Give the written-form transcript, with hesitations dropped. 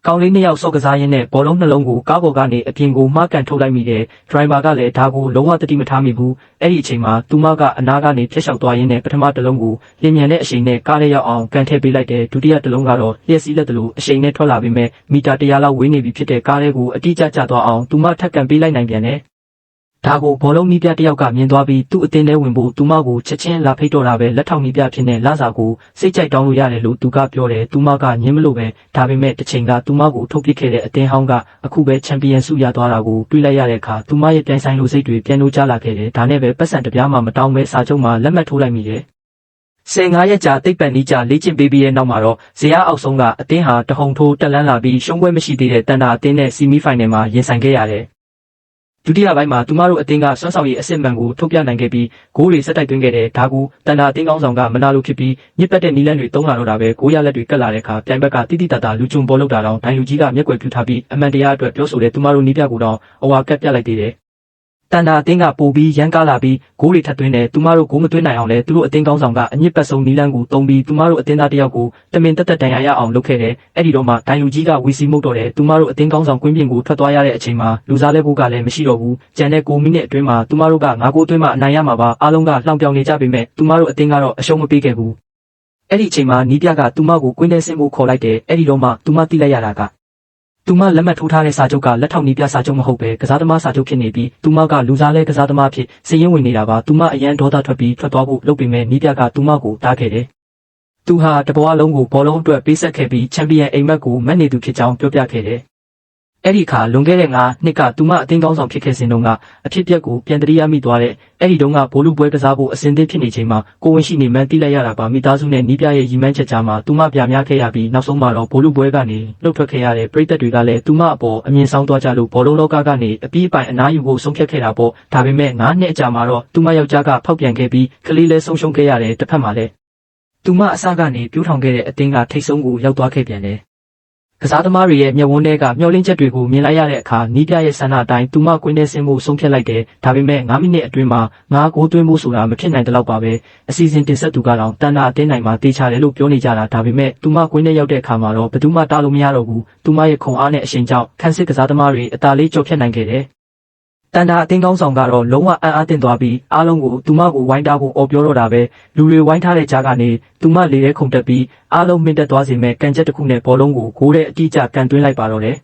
ကောင်းလေးနှစ်ယောက်ဆော့ကစားရင်းနဲ့ဘောလုံးနှလုံးကိုကားပေါ်ကနေအပြင်ကိုမှားကန်ထုတ်လိုက်မိတယ်။ဒရိုင်ဘာကလည်းဒါကိုလုံးဝသတိမထားမိဘူး။အဲ့ဒီအချိန်မှာသူမကအနားကနေဖျက်လျှောက်သွားရင်းနဲ့ပထမတစ်လုံးကိုလျင်မြန်တဲ့အချိန်နဲ့ကားလေးရောက်အောင်ကန်ထည့်ပေးလိုက်တယ်။ဒုတိယတစ်လုံးကတော့လျှက်စီးလက်တလို့အချိန်နဲ့ထွက်လာပြီးမဲ့မီတာ100လောက်ဝေးနေပြီဖြစ်တဲ့ကားလေးကိုအတိအကျကျသွားအောင်သူမထပ်ကန်ပေးလိုက်နိုင်ပြန်တယ်။ဒါကိုဘောလုံးနီးပြတယောက်ကမြင်သွားပြီးသူ့အတင်းထဲဝင်ဖို့သူမကိုချက်ချင်းလာဖိတ်တော့တာပဲလက်ထောက်နီးပြဖြစ်နေလာစာကိုစိတ်ကြိုက်တောင်းလို့ရတယ်လို့သူကပြောတယ်သူမကညင်းမလို့ပဲဒါပေမဲ့တစ်ချိန်ကသူမကိုထုတ်ပစ်ခဲ့တဲ့အတင်းဟောင်းကအခုပဲချန်ပီယံဆုရသွားတာကိုတွေးလိုက်ရတဲ့အခါသူမရဲ့ပြိုင်ဆိုင်လိုစိတ်တွေပြန်လို့ကျလာခဲ့တယ်ဒါနဲ့ပဲပတ်စံတစ်ပြားမှမတောင်းပဲစာချုပ်မှာလက်မှတ်ထိုးလိုက်မိတယ်15ရက်ကြာတိတ်ပန်နီးကြာလေ့ကျင့်ပေးပြီးရဲ့နောက်မှာတော့ဇေယျအောက်ဆုံးကအတင်းဟာတဟုန်ထိုးတက်လန်းလာပြီးရှုံးပွဲမရှိသေးတဲ့တန်တာအတင်းနဲ့ဆီမီဖိုင်နယ်မှာရင်ဆိုင်ခဲ့ရတယ်ဒုတိယပိုင်းမှာသူမတို့အသင်းကစွမ်းဆောင်ရည်အစစ်မှန်ကိုထုတ်ပြနိုင်ခဲ့ပြီးဂိုးတွေဆက်တိုက်သွင်းခဲ့တဲ့ဒါကူတန်တာအသင်းကောင်းဆောင်ကမနာလိုဖြစ်ပြီးညစ်ပတ်တဲ့နီလန်းတွေတုံးလာတော့တာပဲဂိုးရလက်တွေကတ်လာတဲ့အခါပြိုင်ဘက်ကတိတိတတ်တာလူကျုံပေါ်လောက်တာတော့ဒိုင်လူကြီးကမျက်ကွယ်ပြုထားပြီးအမှန်တရားအတွက်ပြောဆိုတဲ့သူမတို့နီးပြကိုတော့အဝါကတ်ပြလိုက်သေးတယ်တန်တာအသင်းကပိုပြီးရန်ကားလာပြီးဂိုးတွေထပ်သွင်းတယ်သူမတို့ဂိုးမသွင်းနိုင်အောင်လဲသူတို့အသင်းကောင်းဆောင်ကအညစ်ပတ်ဆုံးနီလန်းကိုတုံးပြီးသူမတို့အသင်းသားတယောက်ကိုတမင်တက်တက်တန်ရရအောင်လုပ်ခဲ့တယ်အဲ့ဒီတော့မှဒိုင်လူကြီးကဝီစီမှုတ်တော့တယ်သူမတို့အသင်းကောင်းဆောင်ကွင်းပြင်ကိုထွက်သွားရတဲ့အချိန်မှာလူစားလဲဖို့ကလည်းမရှိတော့ဘူးကျန်တဲ့9မိနစ်အတွင်းမှာသူမတို့က9ဂိုးသွင်းမှအနိုင်ရမှာပါအားလုံးကလှောင်ပြောင်နေကြပေမဲ့သူမတို့အသင်းကတော့အရှုံးမပေးခဲ့ဘူးအဲ့ဒီအချိန်မှာနီးပြကသူမကိုကွင်းထဲဆင်းဖို့ခေါ်လိုက်တယ်အဲ့ဒီတော့မှသူမသိလိုက်ရတာကသူမလက်မှတ်ထိုးထားတဲ့စာချုပ်ကလက်ထောက်နီးပြစာချုပ်မဟုတ်ပဲကစားသမားစာချုပ်ဖြစ်နေပြီးသူမကလူစားလဲကစားသမားဖြစ်စည်ရင်းဝင်နေတာပါသူမအရန်ဒေါသထွက်ပြီးထွက်သွားဖို့လုပ်ပေမဲ့နီးပြကသူမကိုတားခဲ့တယ်သူဟာတဘွားလုံးကိုဘောလုံးအတွက်ပေးဆက်ခဲ့ပြီးချန်ပီယံအိမ်မက်ကိုမက်နေသူဖြစ်ကြောင်းပြောပြခဲ့တယ်အဲ့ဒီခါလွန်ခဲ့တဲ့နှစ်ကသူမအသင်းကောင်းဆောင်ဖြစ်ခဲ့စဉ်တုန်းကအဖြစ်အပျက်ကိုပြန်တရိယာမိသွားတဲ့အဲ့ဒီတုန်းကဘိုးလူပွဲကစားဖို့အစဉ်သင့်ဖြစ်နေချိန်မှာကိုဝင်ရှိနေမှန်းသိလိုက်ရတာပါမိသားစုနဲ့နီးပြရဲ့ရီမန်းချက်ကြားမှာသူမပြများခဲ့ရပြီးနောက်ဆုံးမှာတော့ဘိုးလူပွဲကနေလှုပ်ထွက်ခဲ့ရတဲ့ပရိသတ်တွေကလည်းသူမအပေါ်အမြင်ဆောင်သွားကြလို့ဘောလုံးလောကကနေအပြီးအပိုင်အနားယူဖို့ဆုံးဖြတ်ခဲ့တာပေါ့ဒါပေမဲ့နှစ်အကြာမှာတော့သူမယောက်ျားကဖောက်ပြန်ခဲ့ပြီးကလေးလည်းဆုံးရှုံးခဲ့ရတယ်တစ်ဖက်မှာလည်းသူမအစကနေပြိုးထောင်ခဲ့တဲ့အသင်းကထိတ်ဆုံးကိုရောက်သွားခဲ့ပြန်တယ်ကစားသမားတွေရဲ့မျက်ဝန်းထဲကမျောလင်းချက်တွေကိုမြင်လိုက်ရတဲ့အခါနီးပြရဲ့ဆန္ဒအတိုင်းသူမကွင်းထဲဆင်းဖို့ဆုံးဖြတ်လိုက်တယ်ဒါပေမဲ့9မိနစ်အတွင်းမှာ9ဂိုးသွင်းဖို့ဆိုတာမဖြစ်နိုင်တဲ့လောက်ပါပဲအစီအစဉ်တင်ဆက်သူကတော့တန်တာအတင်းနိုင်မှာတေချာတယ်လို့ပြောနေကြတာဒါပေမဲ့သူမကွင်းထဲရောက်တဲ့အခါမှာတော့ဘယ်သူမှတားလို့မရတော့ဘူးသူမရဲ့ခုံအားနဲ့အရှိန်ကြောင့်ခန်းစစ်ကစားသမားတွေအသာလေးကြော်ဖြတ်နိုင်ခဲ့တယ်တန်တာအတင်းကောင်းဆောင်ကတော့လုံးဝအံ့အားသင့်သွားပြီးအားလုံးကိုသူမကိုဝိုင်းတာဖို့အော်ပြောတော့တာပဲလူတွေဝိုင်းထားတဲ့ကြားကနေသူမလေထဲခုန်တက်ပြီးအားလုံးမင်းတက်သွားစေမဲ့ကန်ချက်တစ်ခုနဲ့ဘောလုံးကိုဂိုးထဲအတိအကျကန်သွင်းလိုက်ပါတော့တယ်